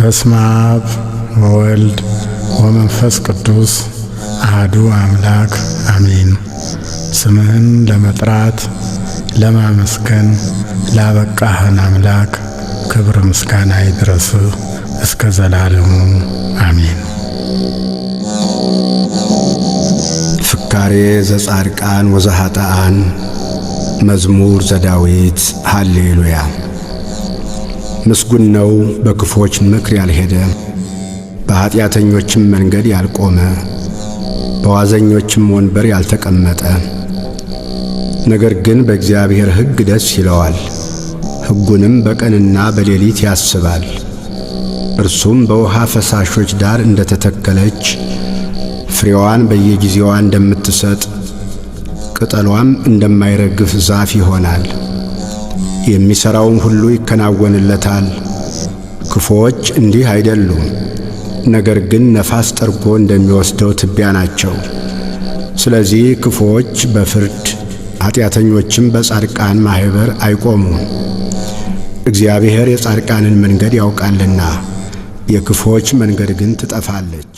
በስመ አብ ወወልድ ወመንፈስ ቅዱስ አሐዱ አምላክ አሜን። ስምህን ለመጥራት ለማመስገን ላበቃህን አምላክ ክብር ምስጋና ይድረስህ እስከ ዘላለሙ አሜን። ፍካሬ ዘጻድቃን ወዘኃጥአን መዝሙር ዘዳዊት ሃሌሉያ። ምስጉን ነው በክፎች ምክር ያልሄደ፣ በኃጢአተኞችም መንገድ ያልቆመ፣ በዋዘኞችም ወንበር ያልተቀመጠ። ነገር ግን በእግዚአብሔር ሕግ ደስ ይለዋል፣ ሕጉንም በቀንና በሌሊት ያስባል። እርሱም በውሃ ፈሳሾች ዳር እንደተተከለች ፍሬዋን በየጊዜዋ እንደምትሰጥ ቅጠሏም እንደማይረግፍ ዛፍ ይሆናል። የሚሠራውም ሁሉ ይከናወንለታል። ክፉዎች እንዲህ አይደሉም፣ ነገር ግን ነፋስ ጠርጎ እንደሚወስደው ትቢያ ናቸው። ስለዚህ ክፉዎች በፍርድ ኃጢአተኞችም በጻድቃን ማኅበር አይቆሙም። እግዚአብሔር የጻድቃንን መንገድ ያውቃልና የክፉዎች መንገድ ግን ትጠፋለች።